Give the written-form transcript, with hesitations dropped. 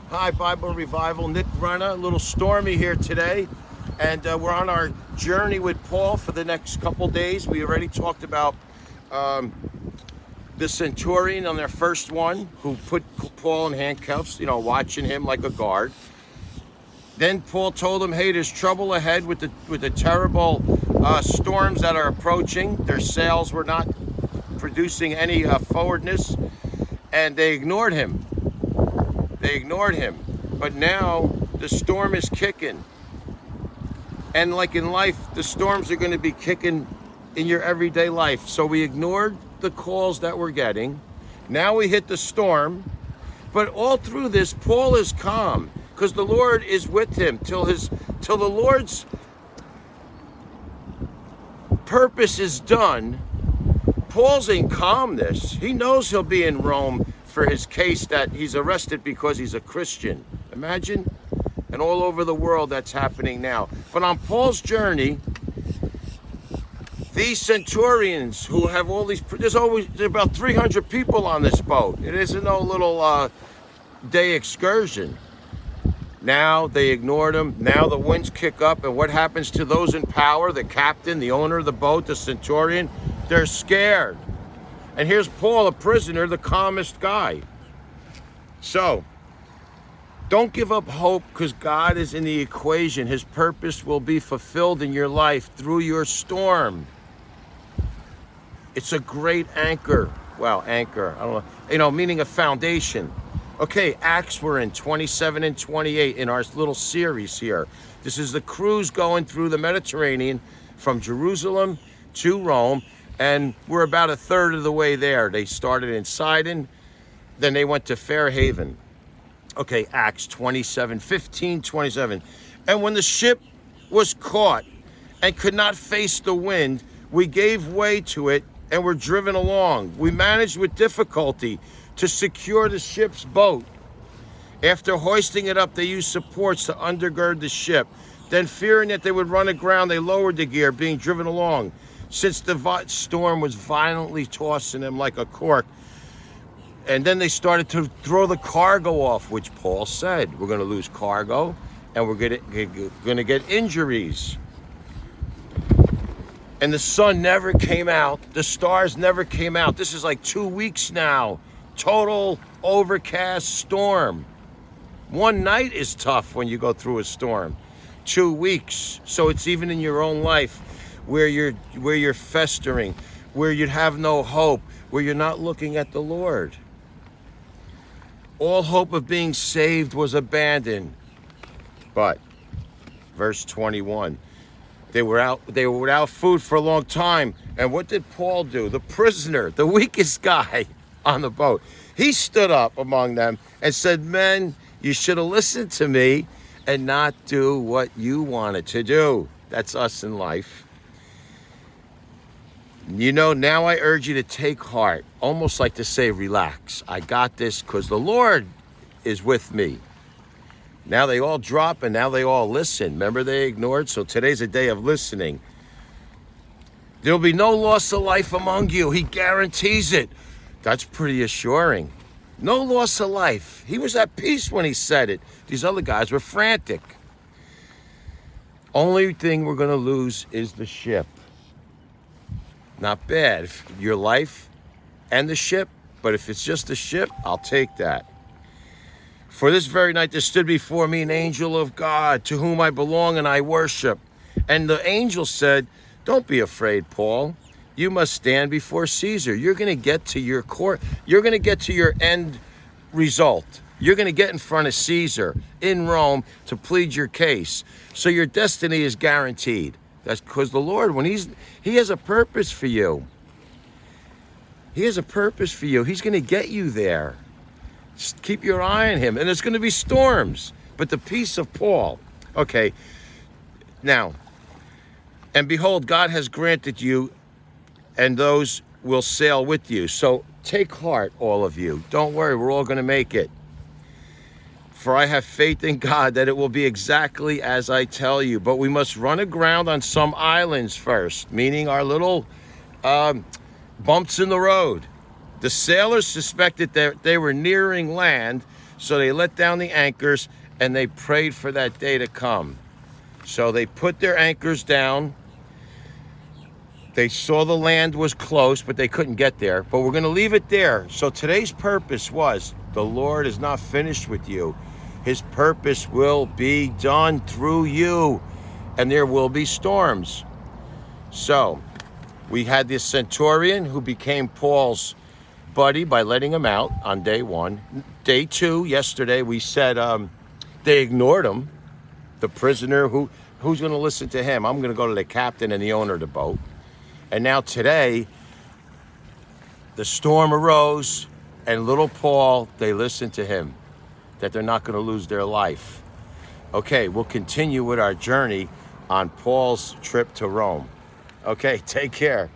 Hi, Bible Revival. Nick Renna. A little stormy here today. And we're on our journey with Paul for the next couple days. We already talked about the centurion on their first one who put Paul in handcuffs, watching him like a guard. Then Paul told him, hey, there's trouble ahead with the terrible storms that are approaching. Their sails were not producing any forwardness, and they ignored him. But now the storm is kicking. And like in life, the storms are going to be kicking in your everyday life. So we ignored the calls that we're getting. Now we hit the storm. But all through this, Paul is calm because the Lord is with him till the Lord's purpose is done. Paul's in calmness. He knows he'll be in Rome for his case that he's arrested because he's a Christian. Imagine. And all over the world that's happening now. But on Paul's journey, these centurions who have all these, there's about 300 people on this boat. It isn't no little day excursion. Now they ignored him. Now the winds kick up. And what happens to those in power? The captain, the owner of the boat, the centurion, they're scared. And here's Paul, a prisoner, the calmest guy. So, don't give up hope because God is in the equation. His purpose will be fulfilled in your life through your storm. It's a great anchor. Well, anchor, I don't know, meaning a foundation. Okay, Acts we're in 27 and 28 in our little series here. This is the cruise going through the Mediterranean from Jerusalem to Rome, and we're about a third of the way there. They started in Sidon, then they went to Fairhaven. Okay, Acts 27, 15, 27. And when the ship was caught and could not face the wind, we gave way to it and were driven along. We managed with difficulty to secure the ship's boat. After hoisting it up, they used supports to undergird the ship. Then, fearing that they would run aground, they lowered the gear, being driven along. Since the storm was violently tossing them like a cork, and then they started to throw the cargo off, which Paul said, we're going to lose cargo and we're going to get injuries. And the sun never came out. The stars never came out. This is like 2 weeks now. Total overcast storm. One night is tough when you go through a storm. 2 weeks. So it's even in your own life where you're festering, where you'd have no hope, where you're not looking at the Lord. All hope of being saved was abandoned. But, verse 21, they were without food for a long time. And what did Paul do? The prisoner, the weakest guy on the boat, he stood up among them and said, men, you should have listened to me and not do what you wanted to do. That's us in life. Now I urge you to take heart, almost like to say, relax. I got this because the Lord is with me. Now they all drop and now they all listen. Remember, they ignored? So today's a day of listening. There'll be no loss of life among you. He guarantees it. That's pretty assuring. No loss of life. He was at peace when he said it. These other guys were frantic. Only thing we're going to lose is the ship. Not bad, your life and the ship, but if it's just the ship, I'll take that. For this very night there stood before me an angel of God, to whom I belong and I worship. And the angel said, don't be afraid, Paul. You must stand before Caesar. You're going to get to your court. You're going to get to your end result. You're going to get in front of Caesar in Rome to plead your case. So your destiny is guaranteed. That's because the Lord, when He has a purpose for you. He has a purpose for you. He's going to get you there. Just keep your eye on Him. And there's going to be storms. But the peace of Paul. Okay. Now, and behold, God has granted you, and those will sail with you. So take heart, all of you. Don't worry. We're all going to make it. For I have faith in God that it will be exactly as I tell you. But we must run aground on some islands first, meaning our little bumps in the road. The sailors suspected that they were nearing land, So they let down the anchors and they prayed for that day to come. So they put their anchors down. They saw the land was close, but they couldn't get there. But we're going to leave it there. So today's purpose was, the Lord is not finished with you. His purpose will be done through you. And there will be storms. So we had this centurion who became Paul's buddy by letting him out on day 1. Day 2, yesterday, we said they ignored him. The prisoner, who's going to listen to him? I'm going to go to the captain and the owner of the boat. And now today, the storm arose, and little Paul, they listened to him, that they're not going to lose their life. Okay, we'll continue with our journey on Paul's trip to Rome. Okay, take care.